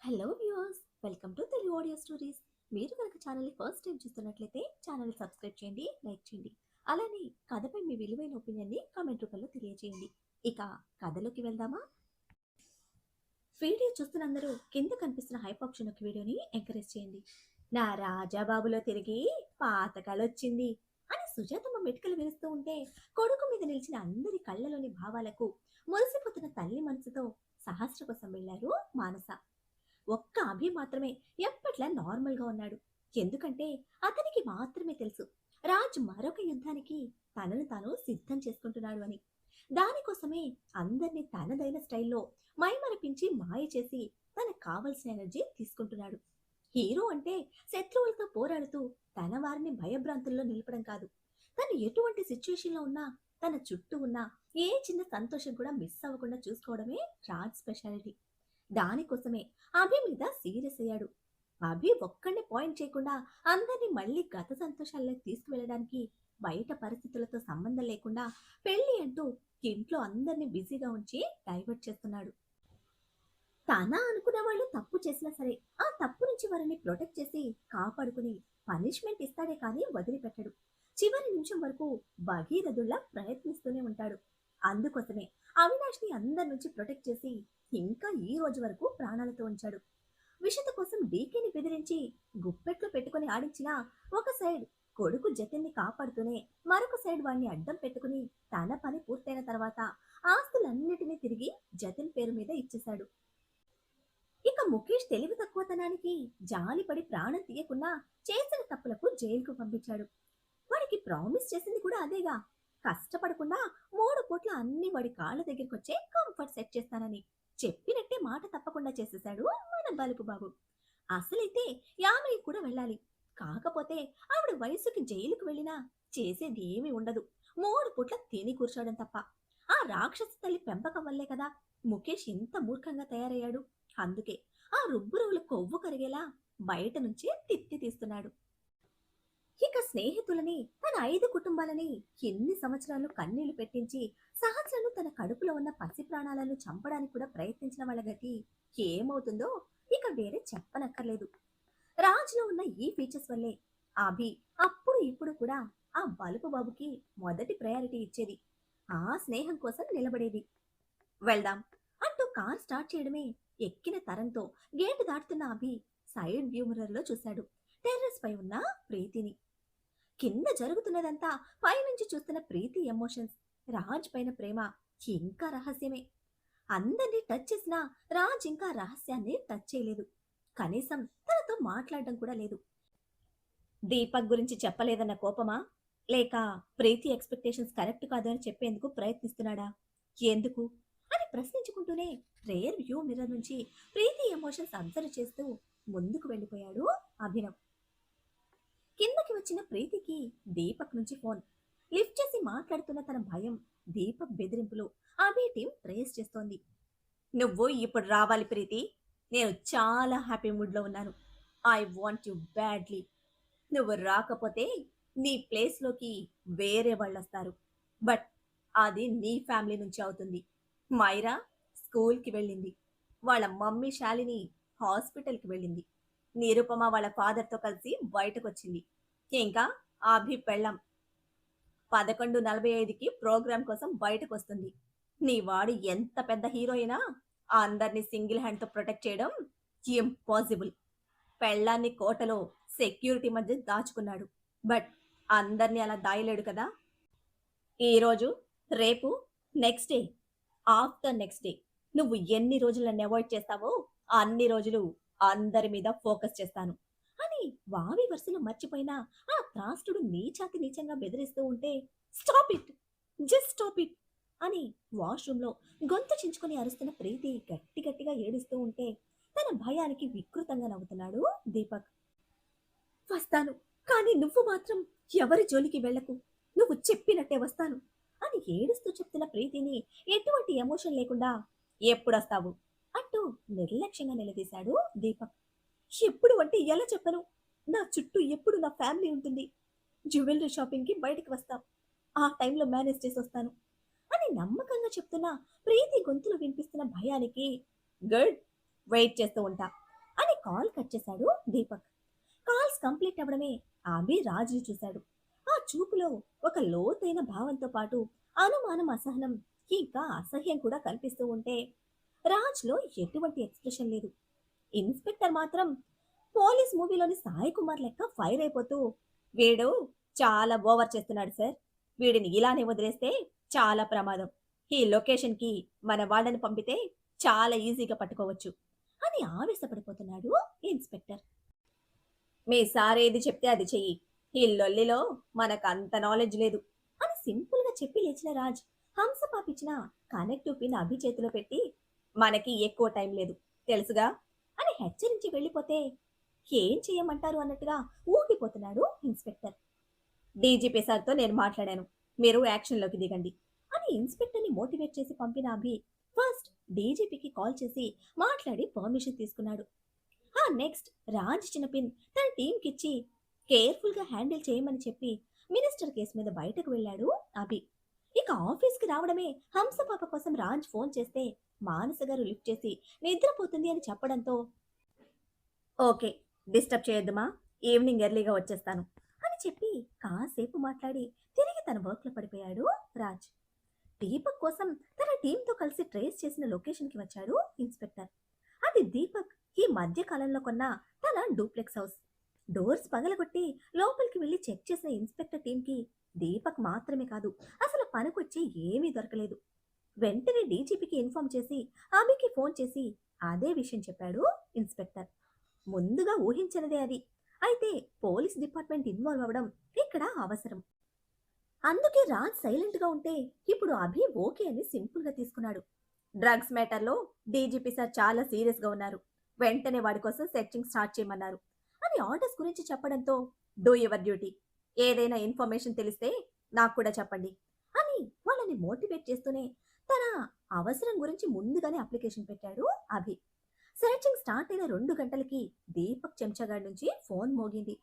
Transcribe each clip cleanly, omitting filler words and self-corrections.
Hello viewers, welcome to Telugu audio stories. మీరు కనుక ఛానల్ని ఫస్ట్ టైం చూస్తున్నట్లయితే ఛానల్ని సబ్స్క్రైబ్ చేయండి, లైక్ చేయండి. అలానే కథపై మీ విలువైన ఒపీనియన్ని కామెంట్ రూపంలో తెలియజేయండి. ఇక కథలోకి వెళ్దామా? వీడియో చూస్తున్న అందరూ కింద కనిపిస్తున్న హైప్ ఆప్షన్ ఒక వీడియోని ఎంకరేజ్ చేయండి. నా రాజాబాబులో తిరిగి పాతకాలొచ్చింది అని సుజాతమ్మ మెటుకలు వేస్తూ ఉంటే కొడుకు మీద నిలిచిన అందరి కళ్ళలోని భావాలకు మురిసిపోతున్న తల్లి మనసుతో సహస్ర కోసం వెళ్లారు మానస. ఒక్క అభి మాత్రమే ఎప్పట్లా నార్మల్గా ఉన్నాడు. ఎందుకంటే అతనికి మాత్రమే తెలుసు రాజ్ మరొక యుద్ధానికి తనను తాను సిద్ధం చేసుకుంటున్నాడు అని. దానికోసమే అందరినీ తనదైన స్టైల్లో మైమరపించి మాయ చేసి తనకు కావలసిన ఎనర్జీ తీసుకుంటున్నాడు. హీరో అంటే శత్రువులతో పోరాడుతూ తన వారిని భయభ్రాంతుల్లో నిలపడం కాదు. తను ఎటువంటి సిచ్యుయేషన్లో ఉన్నా తన చుట్టూ ఉన్న ఏ చిన్న సంతోషం కూడా మిస్ అవ్వకుండా చూసుకోవడమే రాజ్ స్పెషాలిటీ. దానికోసమే అభి మీద సీరియస్ అయ్యాడు. అభి ఒక్కడిని పాయింట్ చేయకుండా అందరినీ మళ్ళీ గత సంతోషాల్లోకి తీసుకువెళ్ళడానికి బయట పరిస్థితులతో సంబంధం లేకుండా పెళ్లి అంటూ ఇంట్లో అందరినీ బిజీగా ఉంచి డైవర్ట్ చేస్తున్నాడు. తన అనుకున్న వాళ్ళు తప్పు చేసినా సరే ఆ తప్పు నుంచి వారిని ప్రొటెక్ట్ చేసి కాపాడుకుని పనిష్మెంట్ ఇస్తాడే కానీ వదిలిపెట్టడు. చివరి నిమిషం వరకు భగీరథుల్లా ప్రయత్నిస్తూనే ఉంటాడు. అందుకోసమే అవినాష్ ని అందరి నుంచి ప్రొటెక్ట్ చేసి ఇంకా ఈ రోజు వరకు ప్రాణాలతో ఉంచాడు. విషత కోసం డీకేని బెదిరించి గుప్పెట్లో పెట్టుకుని ఆడించిన ఒక సైడ్ కొడుకు జతిన్ని కాపాడుతూనే మరొక సైడ్ వాడిని అడ్డం పెట్టుకుని తన పని పూర్తయిన తర్వాత ఆస్తులన్నిటినీ తిరిగి జతిన్ పేరు మీద ఇచ్చేశాడు. ఇక ముఖేష్ తెలివి తక్కువతనానికి జాలిపడి ప్రాణం తీయకుండా చేసిన తప్పులకు జైలుకు పంపించాడు. వాడికి ప్రామిస్ చేసింది కూడా అదేగా, కష్టపడకుండా 3 పూట్ల అన్ని వాడి కాళ్ళ దగ్గరికి వచ్చే కంఫర్ట్ సెట్ చేస్తానని. చెప్పినట్టే మాట తప్పకుండా చేసేశాడు మన బలుపు బాబు. అసలైతే యామిని కూడా వెళ్ళాలి. కాకపోతే ఆవిడ వయసుకి జైలుకు వెళ్ళినా చేసేది ఏమీ ఉండదు. 3 పూట్ల తిని కూర్చోవడం తప్ప. ఆ రాక్షసి తల్లి పెంపకం వల్లే కదా ముఖేష్ ఇంత మూర్ఖంగా తయారయ్యాడు. అందుకే ఆ రుబ్బురువులు కొవ్వు కరిగేలా బయట నుంచి తిత్తి తీస్తున్నాడు. ఇక స్నేహితులని తన 5 కుటుంబాలని ఎన్ని సంవత్సరాలు కన్నీళ్లు పెట్టించి సహస్రను తన కడుపులో ఉన్న పసి ప్రాణాలను చంపడానికి కూడా ప్రయత్నించిన వాళ్ళ గతి ఏమవుతుందో ఇక వేరే చెప్పనక్కర్లేదు. రాజులో ఉన్న ఈ ఫీచర్స్ వల్లే అభి అప్పుడు ఇప్పుడు కూడా ఆ బలుపు బాబుకి మొదటి ప్రయారిటీ ఇచ్చేది. ఆ స్నేహం కోసం నిలబడేది. వెళ్దాం అంటూ కార్ స్టార్ట్ చేయడమే ఎక్కిన తరంతో గేటు దాటుతున్న అభి సైడ్ వ్యూ మిర్రర్ లో చూశాడు టెర్రస్ పై ఉన్న ప్రీతిని. కింద జరుగుతున్నదంతా పైనుంచి చూస్తున్న ప్రీతి ఎమోషన్స్, రాజ్ పైన ప్రేమ ఇంకా రహస్యమే. అందరినీ టచ్ చేసినా రాజ్ ఇంకా రహస్యాన్ని టచ్ చేయలేదు. కనీసం తనతో మాట్లాడడం కూడా లేదు. దీపక్ గురించి చెప్పలేదన్న కోపమా, లేక ప్రీతి ఎక్స్పెక్టేషన్స్ కరెక్ట్ కాదు అని చెప్పేందుకు ప్రయత్నిస్తున్నాడా, ఎందుకు అని ప్రశ్నించుకుంటూనే రేర్ వ్యూ మిర్రర్ నుంచి ప్రీతి ఎమోషన్స్ అబ్జర్వ్ చేస్తూ ముందుకు వెళ్ళిపోయాడు అభినవ్. కిందకి వచ్చిన ప్రీతికి దీపక్ నుంచి ఫోన్. లిఫ్ట్ చేసి మాట్లాడుతున్న తన భయం, దీపక్ బెదిరింపులు అభి టీం ట్రేస్ చేస్తోంది. నువ్వు ఇప్పుడు రావాలి ప్రీతి, నేను చాలా హ్యాపీ మూడ్లో ఉన్నాను. I want you badly. నువ్వు రాకపోతే నీ ప్లేస్లోకి వేరే వాళ్ళు వస్తారు. బట్ అది నీ ఫ్యామిలీ నుంచి అవుతుంది. మైరా స్కూల్కి వెళ్ళింది. వాళ్ళ మమ్మీ శాలిని హాస్పిటల్కి వెళ్ళింది. నిరుపమ వాళ్ళ ఫాదర్తో కలిసి బయటకు వచ్చింది. ఇంకా అభి పెళ్ళం 11:45కి ప్రోగ్రాం కోసం బయటకు వస్తుంది. నీ వాడు ఎంత పెద్ద హీరోయినా అందరినీ సింగిల్ హ్యాండ్తో ప్రొటెక్ట్ చేయడం ఇంపాసిబుల్. పెళ్ళాన్ని కోటలో సెక్యూరిటీ మధ్య దాచుకున్నాడు. బట్ అందరినీ అలా దాయలేడు కదా. ఈరోజు, రేపు, next day, after next day నువ్వు ఎన్ని రోజులు నన్ను అవాయిడ్ చేస్తావో అన్ని రోజులు అందరి మీద ఫోకస్ చేస్తాను అని వావి వరుసలో మర్చిపోయినా ఆ త్రాస్తుడు నీచాతి నీచంగా బెదిరిస్తూ ఉంటే stop it, just stop it అని వాష్రూమ్లో గొంతు చించుకొని అరుస్తున్న ప్రీతి గట్టి గట్టిగా ఏడుస్తూ ఉంటే తన భయానికి వికృతంగా నవ్వుతున్నాడు దీపక్. వస్తాను, కానీ నువ్వు మాత్రం ఎవరి జోలికి వెళ్లకు, నువ్వు చెప్పినట్టే వస్తాను అని ఏడుస్తూ చెప్తున్న ప్రీతిని ఎటువంటి ఎమోషన్ లేకుండా ఎప్పుడొస్తావు అంటూ నిర్లక్ష్యంగా నిలదీశాడు దీపక్. ఎప్పుడు అంటే ఎలా చెప్పను, నా చుట్టూ ఎప్పుడు నా ఫ్యామిలీ ఉంటుంది. జ్యువెలరీ షాపింగ్కి బయటికి వస్తాం, ఆ టైంలో మేనేజ్ చేసి వస్తాను అని నమ్మకంగా చెప్తున్న ప్రీతి గొంతులో వినిపిస్తున్న భయానికి గుడ్, వెయిట్ చేస్తూ ఉంటా. కాల్ కట్ చేశాడు దీపక్. కాల్స్ కంప్లీట్ అవ్వడమే అభి రాజుని చూశాడు. ఆ చూపులో ఒక లోతైన భావంతో పాటు అనుమానం, అసహనం, ఇంకా అసహ్యం కూడా కనిపిస్తూ ఉంటే రాజ్లో ఎటువంటి ఎక్స్ప్రెషన్ లేదు. ఇన్స్పెక్టర్ మాత్రం పోలీస్ మూవీలోని సాయి కుమార్ లెక్క ఫైర్ అయిపోతూ, వీడు చాలా ఓవర్ చేస్తున్నాడు సార్, వీడిని ఇలానే వదిలేస్తే చాలా ప్రమాదం, ఈ లొకేషన్కి మన వాళ్ళని పంపితే చాలా ఈజీగా పట్టుకోవచ్చు అని ఆవేశపడిపోతున్నాడు ఇన్స్పెక్టర్. మీ సార్ ఏది చెప్తే అది చెయ్యి, ఈ లొల్లిలో మనకు అంత నాలెడ్జ్ లేదు అని సింపుల్ గా చెప్పి లేచిన రాజ్ హంసపాపిచ్చిన కనెక్టివ్ పిన్ అభి చేతిలో పెట్టి, మనకి ఎక్కువ టైం లేదు తెలుసుగా అని హెచ్చరించి వెళ్ళిపోతే, ఏం చేయమంటారు అన్నట్టుగా ఊగిపోతున్నాడు ఇన్స్పెక్టర్. డీజీపీ సార్తో నేను మాట్లాడాను, మీరు యాక్షన్లోకి దిగండి అని ఇన్స్పెక్టర్ని మోటివేట్ చేసి పంపిన అభి ఫస్ట్ డీజీపీకి కాల్ చేసి మాట్లాడి పర్మిషన్ తీసుకున్నాడు. ఆ నెక్స్ట్ రాజ్ ఇచ్చిన పిన్ తన టీంకి ఇచ్చి కేర్ఫుల్ గా హ్యాండిల్ చేయమని చెప్పి మినిస్టర్ కేసు మీద బయటకు వెళ్ళాడు అభి. ఇక ఆఫీస్కి రావడమే హంసపాప కోసం రాజ్ ఫోన్ చేస్తే మానస గారు లిఫ్ట్ చేసి నిద్రపోతుంది అని చెప్పడంతో, ఓకే డిస్టర్బ్ చేయొద్దుమా, ఈవినింగ్ ఎర్లీగా వచ్చేస్తాను అని చెప్పి కాసేపు మాట్లాడి తిరిగి తన వర్క్లో పడిపోయాడు రాజ్. దీపక్ కోసం తన టీంతో కలిసి ట్రేస్ చేసిన లొకేషన్కి వచ్చాడు ఇన్స్పెక్టర్. అది దీపక్ ఈ మధ్య కాలంలో కొన్న తన డూప్లెక్స్ హౌస్. డోర్స్ పగలగొట్టి లోపలికి వెళ్లి చెక్ చేసిన ఇన్స్పెక్టర్ టీంకి దీపక్ మాత్రమే కాదు, అసలు పనికొచ్చి ఏమీ దొరకలేదు. వెంటనే డీజీపీకి ఇన్ఫార్మ్ చేసి అభికి ఫోన్ చేసి అదే విషయం చెప్పాడు ఇన్స్పెక్టర్. ముందుగా ఊహించినదే అది. అయితే పోలీస్ డిపార్ట్మెంట్ ఇన్వాల్వ్ అవ్వడం ఇక్కడ అవసరం. అందుకే రాజ్ సైలెంట్ గా ఉంటే ఇప్పుడు అభి ఓకే అని సింపుల్ గా తీసుకున్నాడు. డ్రగ్స్ మ్యాటర్లో డీజీపీ సార్ చాలా సీరియస్ గా ఉన్నారు, వెంటనే వాడి కోసం సెర్చింగ్ స్టార్ట్ చేయమన్నారు అని ఆర్డర్స్ గురించి చెప్పడంతో, డూ యువర్ డ్యూటీ, ఏదైనా ఇన్ఫర్మేషన్ తెలిస్తే నాకు కూడా చెప్పండి అని వాళ్ళని మోటివేట్ చేస్తూనే తన అవసరం గురించి ముందుగానే అప్లికేషన్ పెట్టాడు అభి. సెర్చింగ్ స్టార్ట్ అయిన 2 గంటలకి దీపక్ చెంచగాడి నుంచి ఫోన్ మోగింది.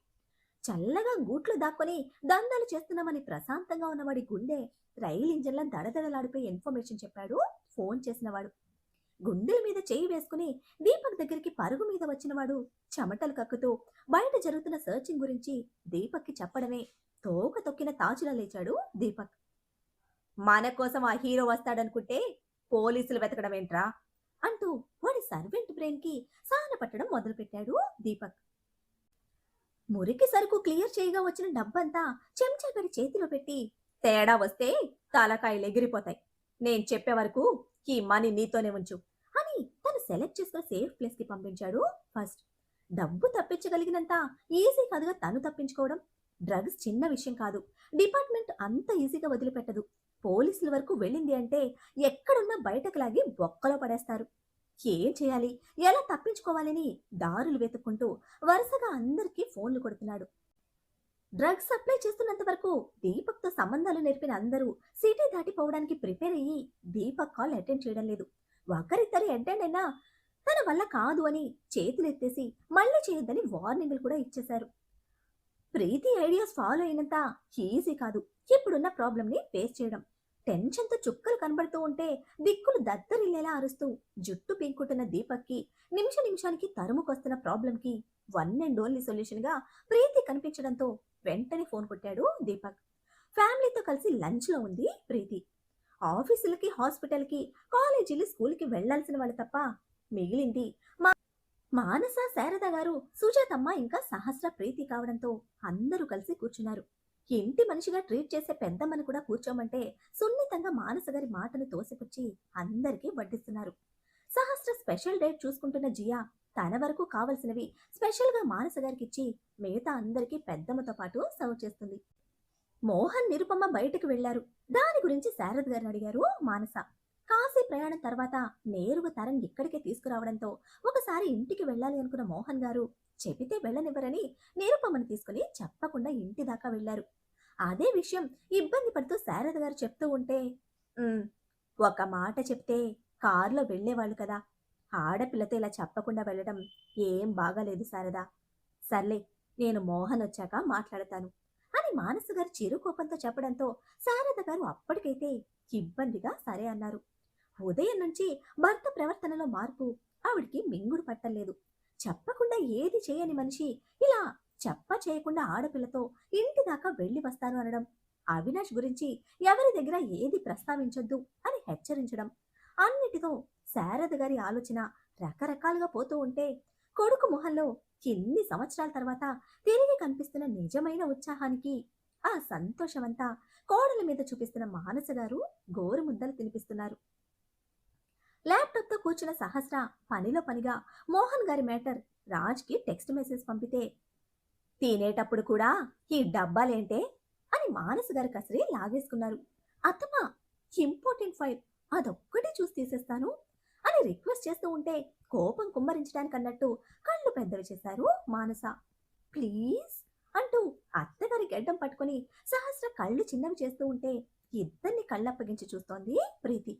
చల్లగా గూట్లో దాక్కొని దందాలు చేస్తున్నామని ప్రశాంతంగా ఉన్నవాడి గుండె రైలు ఇంజన్ల దడదడలాడిపోయి ఇన్ఫర్మేషన్ చెప్పాడు ఫోన్ చేసినవాడు. గుండెల మీద చేయి వేసుకుని దీపక్ దగ్గరికి పరుగు మీద వచ్చినవాడు చెమటలు కక్కుతూ బయట జరుగుతున్న సర్చింగ్ గురించి దీపక్కి చెప్పడమే తోక తొక్కిన తాచులా లేచాడు దీపక్. మన కోసం ఆ హీరో వస్తాడనుకుంటే పోలీసులు వెతకడం ఏంట్రా అంటూ వాడి సర్వెంట్ బ్రెయిన్ కి సాన పట్టడం మొదలుపెట్టాడు దీపక్. మురికి సరుకు క్లియర్ చేయగా వచ్చిన డబ్బంతా చెంచాగడి చేతిలో పెట్టి, తేడా వస్తే తలకాయలు ఎగిరిపోతాయి, నేను చెప్పే వరకు ఈ మనీ నీతోనే ఉంచు అని తను సెలెక్ట్ చేసుకున్న సేఫ్ ప్లేస్ కి పంపించాడు ఫస్ట్. డబ్బు తప్పించగలిగినంత ఈజీ కాదుగా తను తప్పించుకోవడం. డ్రగ్స్ చిన్న విషయం కాదు, డిపార్ట్మెంట్ అంత ఈజీగా వదిలిపెట్టదు. పోలీసుల వరకు వెళ్ళింది అంటే ఎక్కడున్నా బయటకు లాగి బొక్కలో పడేస్తారు. ఏం చేయాలి, ఎలా తప్పించుకోవాలని దారులు వెతుక్కుంటూ వరుసగా అందరికీ ఫోన్లు కొడుతున్నాడు. డ్రగ్స్ సప్లై చేస్తున్నంత వరకు దీపక్తో సంబంధాలు నేర్పిన అందరూ సిటీ దాటిపోవడానికి ప్రిపేర్ అయ్యి దీపక్ కాల్ అటెండ్ చేయడం లేదు. ఒకరిద్దరు అటెండ్ అయినా తన వల్ల కాదు అని చేతులెత్తేసి మళ్ళీ చేయొద్దని వార్నింగ్లు కూడా ఇచ్చేశారు. ప్రీతి ఐడియాస్ ఫాలో అయినంత ఈజీ కాదు ఇప్పుడున్న ప్రాబ్లంని ఫేస్ చేయడం. టెన్షన్తో చుక్కలు కనబడుతూ ఉంటే దిక్కులు దద్దరిల్లేలా అరుస్తూ జుట్టు పీక్కుంటున్న దీపక్కి నిమిషానికి తరుముకొస్తున్న ప్రాబ్లంకి వన్ అండ్ ఓన్లీ సొల్యూషన్ గా ప్రీతి కనిపించడంతో వెంటనే ఫోన్ కొట్టాడు దీపక్. ఫ్యామిలీతో కలిసి లంచ్ లో ఉంది ప్రీతి. ఆఫీసులకి, హాస్పిటల్కి, కాలేజీలు, స్కూల్కి వెళ్లాల్సిన వాళ్ళు తప్ప మిగిలింది మానస, శారద గారు, సుజాతమ్మ ఇంకా సహస్ర, ప్రీతి కావడంతో అందరూ కలిసి కూర్చున్నారు. ఇంటి మనిషిగా ట్రీట్ చేసే పెద్దమ్మని కూడా కూర్చోమంటే సున్నితంగా మానస గారి మాటను తోసిపుచ్చి అందరికీ వడ్డిస్తున్నారు. సహస్ర స్పెషల్ డైట్ చూసుకుంటున్న జియా తన వరకు కావలసినవి స్పెషల్ గా మానస గారికి ఇచ్చి మిగతా అందరికీ పెద్దమ్మతో పాటు సర్వ్ చేస్తుంది. మోహన్, నిరుపమ్మ బయటకు వెళ్లారు. దాని గురించి శారద్ గారిని అడిగారు మానస. కాశీ ప్రయాణం తర్వాత నేరుగా తరణ్ ఇక్కడికే తీసుకురావడంతో ఒకసారి ఇంటికి వెళ్ళాలి అనుకున్న మోహన్ గారు చెబితే వెళ్ళనివ్వరని నిరుపమ్మని తీసుకుని చెప్పకుండా ఇంటి దాకా వెళ్లారు. అదే విషయం ఇబ్బంది పడుతూ శారద గారు చెప్తూ ఉంటే, ఒక మాట చెప్తే కారులో వెళ్లేవాళ్ళు కదా, ఆడపిల్లతో ఇలా చెప్పకుండా వెళ్ళడం ఏం బాగాలేదు శారదా, సర్లే నేను మోహన్ వచ్చాక మాట్లాడతాను అని మానస గారు చిరుకోపంతో చెప్పడంతో శారద గారు అప్పటికైతే ఇబ్బందిగా సరే అన్నారు. ఉదయం నుంచి భర్త ప్రవర్తనలో మార్పు ఆవిడికి మింగుడు పట్టలేదు. చెప్పకుండా ఏది చేయని మనిషి ఇలా చేయకుండా ఆడపిల్లతో ఇంటి దాకా వెళ్ళి వస్తాను అనడం, అవినాష్ గురించి ఎవరి దగ్గర ఏది ప్రస్తావించొద్దు అని హెచ్చరించడం, అన్నిటితో శారద గారి ఆలోచన రకరకాలుగా పోతూ ఉంటే కొడుకు మొహంలో ఎన్ని సంవత్సరాల తర్వాత తిరిగి కనిపిస్తున్న నిజమైన ఉత్సాహానికి ఆ సంతోషమంతా కోడల మీద చూపిస్తున్న మానస గారు గోరు ముద్దలు తినిపిస్తున్నారు. ల్యాప్టాప్తో కూర్చున్న సహస్ర పనిలో పనిగా మోహన్ గారి మ్యాటర్ రాజ్కి టెక్స్ట్ మెసేజ్ పంపితే, తినేటప్పుడు కూడా ఈ డబ్బాలేంటే అని మానస గారి కసిరి లాగేసుకున్నారు. అత్తమ్మా, ఇంపార్టెంట్ ఫైల్, అదొక్కటి చూసి తీసేస్తాను అని రిక్వెస్ట్ చేస్తూ ఉంటే కోపం కుమ్మరించడానికి అన్నట్టు కళ్ళు పెద్దవి చేశారు మానస. ప్లీజ్ అంటూ అత్తగారి గడ్డం పట్టుకుని సహస్ర కళ్ళు చిన్నవి చేస్తూ ఉంటే ఇద్దరిని కళ్ళప్పగించి చూస్తోంది ప్రీతి.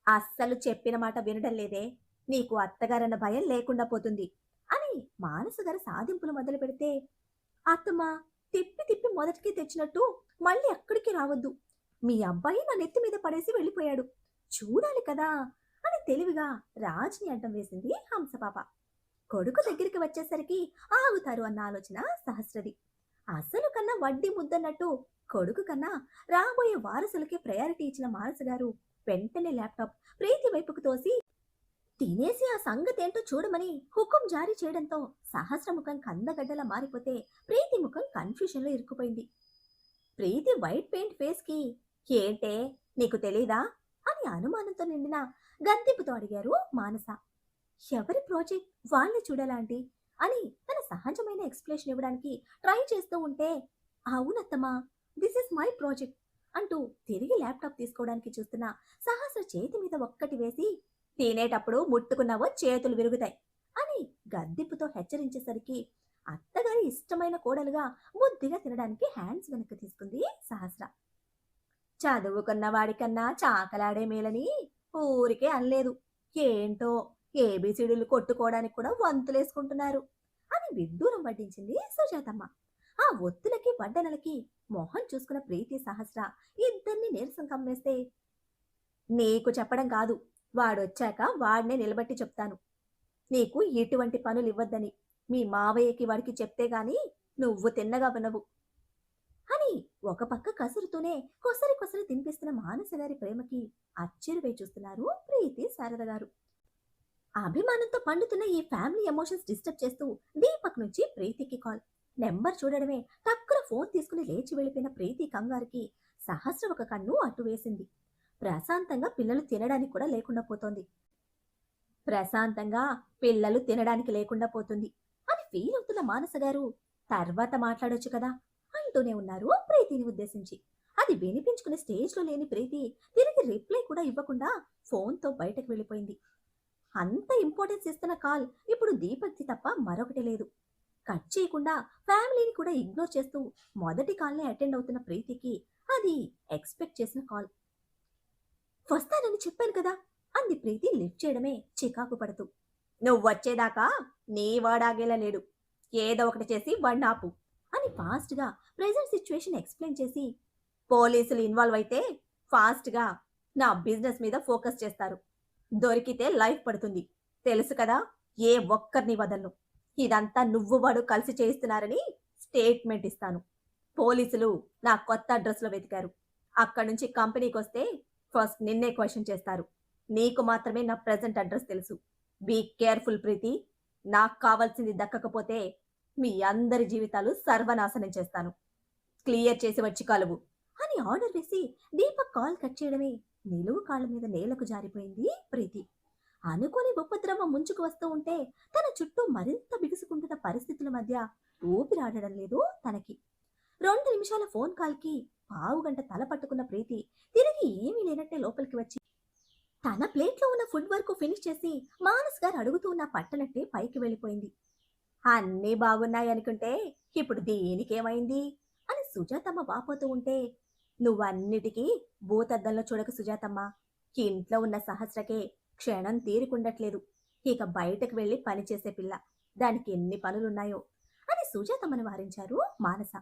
అస్సలు చెప్పిన మాట వినడం లేదే, నీకు అత్తగారన్న భయం లేకుండా పోతుంది అని మానస గారు సాధింపులు మొదలు పెడితే, అత్తమ్మా, తిప్పి తిప్పి మొదటికి తెచ్చినట్టు మళ్ళీ అక్కడికి రావద్దు. మీ అబ్బాయి నా నెత్తి మీద పడేసి వెళ్ళిపోయాడు, చూడాలి కదా అని తెలివిగా రాజ్ని అడ్డం వేసింది హంసపాప. కొడుకు దగ్గరికి వచ్చేసరికి ఆగుతారు అన్న ఆలోచన సహస్రది. అసలు కన్నా వడ్డీ ముద్దన్నట్టు కొడుకు కన్నా రాబోయే వారసులకే ప్రయారిటీ ఇచ్చిన మానస గారు వెంటనే ల్యాప్టాప్ ప్రీతి వైపుకు తోసి తినేసి ఆ సంగతేంటో చూడమని హుకుం జారీ చేయడంతో సహస్ర ముఖం కందగడ్డలా మారిపోతే ప్రీతి ముఖం కన్ఫ్యూజన్లో ఇరుక్కుపోయింది. ప్రీతి వైట్ పెయింట్ ఫేస్ కి ఏంటే నీకు తెలీదా అని అనుమానంతో నిండిన గద్దింపుతో అడిగారు మానస. ఎవరి ప్రాజెక్ట్ వాళ్ళే చూడాలాంటి అని తన సహజమైన ఎక్స్ప్లెనేషన్ ఇవ్వడానికి ట్రై చేస్తూ ఉంటే, అవునత్తమ్మా, దిస్ ఇస్ మై ప్రాజెక్ట్ అంటూ తిరిగి ల్యాప్టాప్ తీసుకోవడానికి చూస్తున్న సహస్ర చేతి మీద ఒక్కటి వేసి, తినేటప్పుడు ముట్టుకున్నావో చేతులు విరుగుతాయి అని గద్దింపుతో హెచ్చరించేసరికి అత్తగారి ఇష్టమైన కోడలుగా ముద్దుగా తినడానికి హ్యాండ్స్ వెనక్కి తీసుకుంది సహస్ర. చదువుకున్న వాడికన్నా చాకలాడే మేలని ఊరికే అనలేదు, ఏంటో ఏబిసిడీలు కొట్టుకోవడానికి కూడా వంతులేసుకుంటున్నారు అని విడ్డూరం వడ్డించింది సుజాతమ్మ. ఆ ఒత్తులకి వడ్డనలకి మొహం చూసుకున్న ప్రీతి సహస్ర ఇద్దరిని నీరసం కమ్మేస్తే, నీకు చెప్పడం కాదు, వాడొచ్చాక వాడినే నిలబట్టి చెప్తాను. నీకు ఇటువంటి పనులు ఇవ్వద్దని మీ మావయ్యకి వాడికి చెప్తే గాని నువ్వు తిన్నగా వినవు అని ఒక పక్క కసురుతూనే కొసరి కొసరి తినిపిస్తున్న మానస గారి ప్రేమకి అచ్చిరువై చూస్తున్నారు ప్రీతి శారద గారు. అభిమానంతో పండుతున్న ఈ ఫ్యామిలీ ఎమోషన్స్ డిస్టర్బ్ చేస్తూ దీపక్ నుంచి ప్రీతికి కాల్. నెంబర్ చూడడమే టక్కున ఫోన్ తీసుకుని లేచి వెళ్ళిపోయిన ప్రీతి కంగారుకి సహస్ర ఒక కన్ను అటు వేసింది. ప్రశాంతంగా పిల్లలు తినడానికి కూడా లేకుండా పోతోంది. ప్రశాంతంగా పిల్లలు తినడానికి లేకుండా పోతుంది అని ఫీల్ అవుతున్న మానస గారు, తర్వాత మాట్లాడొచ్చు కదా అంటూనే ఉన్నారు ప్రీతిని ఉద్దేశించి. అది వినిపించుకునే స్టేజ్లో లేని ప్రీతి తిరిగి రిప్లై కూడా ఇవ్వకుండా ఫోన్తో బయటకు వెళ్ళిపోయింది. అంత ఇంపార్టెన్స్ ఇస్తున్న కాల్ ఇప్పుడు దీపక్ది తప్ప మరొకటి లేదు. కట్ చేయకుండా ఫ్యామిలీని కూడా ఇగ్నోర్ చేస్తూ మొదటి కాల్ని అటెండ్ అవుతున్న ప్రీతికి అది ఎక్స్పెక్ట్ చేసిన కాల్. వస్తానని చెప్పాను కదా అంది ప్రీతి లిఫ్ట్ చేయడమే చికాకు పడుతూ. నువ్వు వచ్చేదాకా నీ వాడాగేలా లేడు, ఏదో ఒకటి చేసి వన్నాపు అని ఫాస్ట్గా ప్రెజెంట్ సిచ్యువేషన్ ఎక్స్ప్లెయిన్ చేసి, పోలీసులు ఇన్వాల్వ్ అయితే ఫాస్ట్గా నా బిజినెస్ మీద ఫోకస్ చేస్తారు, దొరికితే లైఫ్ పడుతుంది, తెలుసు కదా, ఏ ఒక్కరిని వదలను, ఇదంతా నువ్వు వాడు కలిసి చేయిస్తున్నారని స్టేట్మెంట్ ఇస్తాను. పోలీసులు నా కొత్త అడ్రస్లో వెతికారు, అక్కడి నుంచి కంపెనీకి వస్తే ఫస్ట్ నిన్నే క్వశ్చన్ చేస్తారు, నీకు మాత్రమే నా ప్రెజెంట్ అడ్రస్ తెలుసు, బీ కేర్ఫుల్ ప్రీతి, నాకు కావాల్సింది దక్కకపోతే మీ అందరి జీవితాలు సర్వనాశనం చేస్తాను, క్లియర్ చేసి వచ్చి కలువు అని ఆర్డర్ వేసి దీపక్ కాల్ కట్ చేయడమే నిలువు కాళ్ళ మీద నేలకు జారిపోయింది ప్రీతి. అనుకోని ఉపద్రవం ముంచుకు వస్తూ ఉంటే తన చుట్టూ మరింత బిగుసుకుంటున్న పరిస్థితుల మధ్య ఊపిరాడడం లేదు తనకి. 2 నిమిషాల ఫోన్ కాల్కి పావుగంట తల పట్టుకున్న ప్రీతి తిరిగి ఏమీ లేనట్టే లోపలికి వచ్చి తన ప్లేట్లో ఉన్న ఫుడ్ వరకు ఫినిష్ చేసి మానస్ గారు అడుగుతూ ఉన్న పట్టనట్టే పైకి వెళ్ళిపోయింది. అన్నీ బాగున్నాయి అనుకుంటే ఇప్పుడు దీనికేమైంది అని సుజాతమ్మ వాపోతూ ఉంటే, నువ్వన్నిటికీ భూతద్దంలో చూడక సుజాతమ్మ, ఇంట్లో ఉన్న సహస్రకే క్షణం తీరుకుండట్లేదు, ఇక బయటకు వెళ్ళి పనిచేసే పిల్ల, దానికి ఎన్ని పనులున్నాయో అని సుజాతమ్మను వారించారు మానస.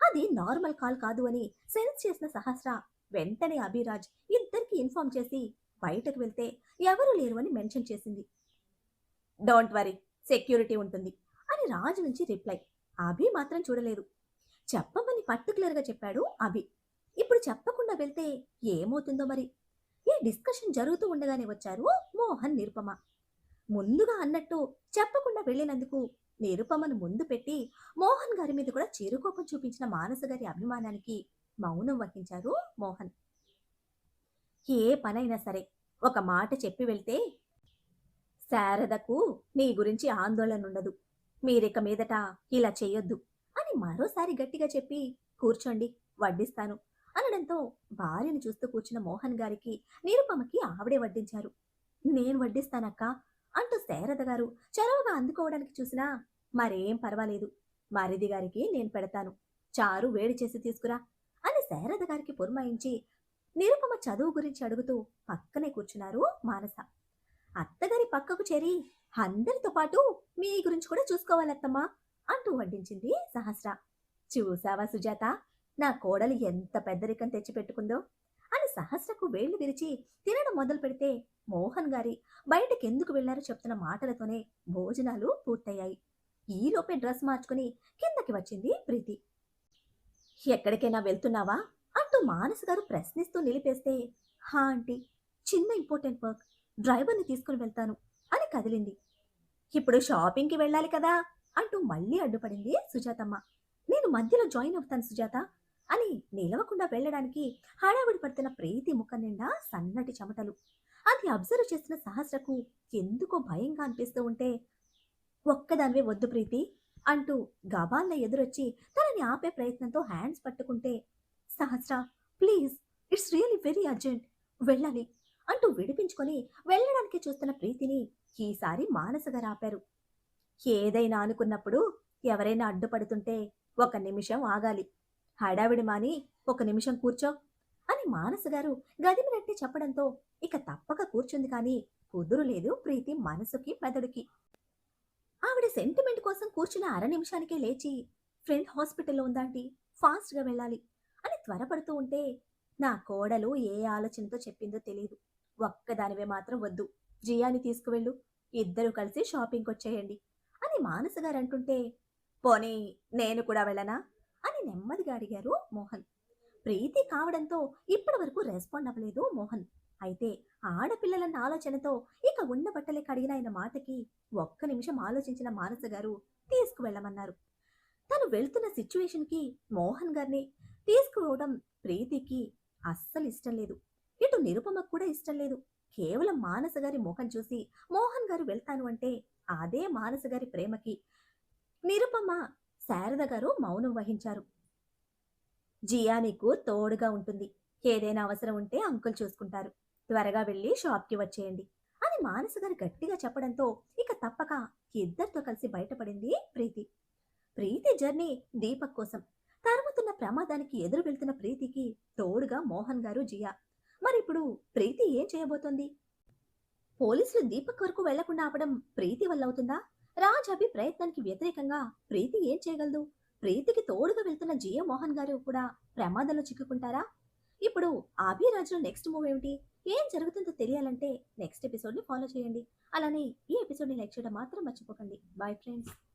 అది నార్మల్ కాల్ కాదు అని సెన్స్ చేసిన సహస్ర వెంటనే అభిరాజ్ ఇద్దరికి ఇన్ఫార్మ్ చేసి బయటకు వెళ్తే ఎవరూ లేరు అని మెన్షన్ చేసింది. డోంట్ వరీ, సెక్యూరిటీ ఉంటుంది అని రాజు నుంచి రిప్లై. అభి మాత్రం చూడలేదు. చెప్పమని పర్టికులర్గా చెప్పాడు అభి. ఇప్పుడు చెప్పకుండా వెళ్తే ఏమవుతుందో మరి. ఈ డిస్కషన్ జరుగుతూ ఉండగానే వచ్చారు మోహన్, నిరుపమ. ముందుగా అన్నట్టు చెప్పకుండా వెళ్ళినందుకు నిరుపమను ముందు పెట్టి మోహన్ గారి మీద కూడా చిరుకోపం చూపించిన మానస గారి అభిమానానికి మౌనం వహించారు మోహన్. ఏ పనైనా సరే ఒక మాట చెప్పి వెళ్తే శారదకు నీ గురించి ఆందోళన ఉండదు, మీరిక మీదట ఇలా చెయ్యొద్దు అని మరోసారి గట్టిగా చెప్పి కూర్చోండి వడ్డిస్తాను అనడంతో భార్యను చూస్తూ కూర్చున్న మోహన్ గారికి నిరుపమకి ఆవిడే వడ్డించారు. నేను వడ్డిస్తానక్కా అంటూ శారద గారు చొరవగా అందుకోవడానికి చూసినా మరేం పర్వాలేదు, మరిది గారికి నేను పెడతాను, చారు వేడి చేసి తీసుకురా అని శారద గారికి పురమాయించి నిరుపమ చదువు గురించి అడుగుతూ పక్కనే కూర్చున్నారు మానస. అత్తగారి పక్కకు చేరి అందరితో పాటు మీ గురించి కూడా చూసుకోవాలత్తమ్మా అంటూ వడ్డించింది సహస్ర. చూసావా సుజాత, నా కోడలు ఎంత పెద్దరికం తెచ్చిపెట్టుకుందో అని సహస్రకు వేళ్లు విరిచి తినడం మొదలు పెడితే మోహన్ గారి బయటకెందుకు వెళ్లారో చెప్తున్న మాటలతోనే భోజనాలు పూర్తయ్యాయి. ఈలోపే డ్రెస్ మార్చుకుని కిందకి వచ్చింది ప్రీతి. ఎక్కడికైనా వెళ్తున్నావా అంటూ మానస్ గారు ప్రశ్నిస్తూ నిలిపేస్తే, హా ఆంటీ, చిన్న ఇంపార్టెంట్ వర్క్, డ్రైవర్ని తీసుకుని వెళ్తాను అని కదిలింది. ఇప్పుడు షాపింగ్కి వెళ్ళాలి కదా అంటూ మళ్ళీ అడ్డుపడింది సుజాతమ్మ. నేను మధ్యలో జాయిన్ అవుతాను సుజాత అని నిలవకుండా వెళ్ళడానికి హడావిడి పడుతున్న ప్రీతి ముఖం నిండా సన్నటి చెమటలు. అది అబ్జర్వ్ చేస్తున్న సహస్రకు ఎందుకో భయంగా అనిపిస్తూ ఉంటే, ఒక్కదానివే వద్దు ప్రీతి అంటూ గబాల్ల ఎదురొచ్చి తనని ఆపే ప్రయత్నంతో హ్యాండ్స్ పట్టుకుంటే, Sahasra please, it's really very urgent, వెళ్ళాలి అంటూ విడిపించుకొని వెళ్ళడానికి చూస్తున్న ప్రీతిని ఈసారి మానసగారు ఆపారు. ఏదైనా అనుకున్నప్పుడు ఎవరైనా అడ్డుపడుతుంటే ఒక నిమిషం ఆగాలి, హడావిడి మాని ఒక నిమిషం కూర్చో అని మానసగారు గదిమినట్టి చెప్పడంతో ఇక తప్పక కూర్చుంది. కానీ కుదురులేదు ప్రీతి మనసుకి మెదడుకి. ఆవిడ సెంటిమెంట్ కోసం కూర్చున్న అర నిమిషానికే లేచి, ఫ్రెండ్ హాస్పిటల్లో ఉందాంటీ, ఫాస్ట్గా వెళ్ళాలి అని త్వరపడుతూ ఉంటే, నా కోడలు ఏ ఆలోచనతో చెప్పిందో తెలియదు, ఒక్కదానివే మాత్రం వద్దు, జియాని తీసుకువెళ్ళు, ఇద్దరు కలిసి షాపింగ్కి వచ్చేయండి అని మానసగారు అంటుంటే, పోనీ నేను కూడా వెళ్ళనా అని నెమ్మదిగా అడిగారు మోహన్. ప్రీతి కావడంతో ఇప్పటి వరకు రెస్పాండ్ అవ్వలేదు మోహన్. అయితే ఆడపిల్లలన్న ఆలోచనతో ఇక ఉన్న బట్టలే కడిగిన ఆయన మాటకి ఒక్క నిమిషం ఆలోచించిన మానస గారు తీసుకువెళ్ళమన్నారు. తను వెళ్తున్న సిచ్యువేషన్కి మోహన్ గారిని తీసుకుపోవడం ప్రీతికి అస్సలు ఇష్టం లేదు. ఇటు నిరుపమకు కూడా ఇష్టం లేదు. కేవలం మానస గారి ముఖం చూసి మోహన్ గారు వెళ్తాను అంటే అదే మానస గారి ప్రేమకి నిరుపమ, శారద గారు మౌనం వహించారు. జియా నీకు తోడుగా ఉంటుంది, ఏదైనా అవసరం ఉంటే అంకుల్ చూసుకుంటారు, త్వరగా వెళ్ళి షాప్కి వచ్చేయండి అని మానస గారు గట్టిగా చెప్పడంతో ఇక తప్పక ఇద్దరితో కలిసి బయటపడింది ప్రీతి. ప్రీతి జర్నీ దీపక్ కోసం. తరుముతున్న ప్రమాదానికి ఎదురు వెళ్తున్న ప్రీతికి తోడుగా మోహన్ గారు, జియా. మరిప్పుడు ప్రీతి ఏం చేయబోతోంది? పోలీసులు దీపక్ వరకు వెళ్లకుండా ఆపడం ప్రీతి వల్ల అవుతుందా? రాజ్ అభి ప్రయత్నానికి వ్యతిరేకంగా ప్రీతి ఏం చేయగలదు? ప్రీతికి తోడుగా వెళ్తున్న జియా మోహన్ గారు కూడా ప్రమాదంలో చిక్కుకుంటారా? ఇప్పుడు అభిరాజ్లో నెక్స్ట్ మూవ్ ఏమిటి? ఏం జరుగుతుందో తెలియాలంటే నెక్స్ట్ ఎపిసోడ్ని ఫాలో చేయండి. అలానే ఈ ఎపిసోడ్ని లైక్ చేయడం మాత్రం మర్చిపోకండి. Bye friends.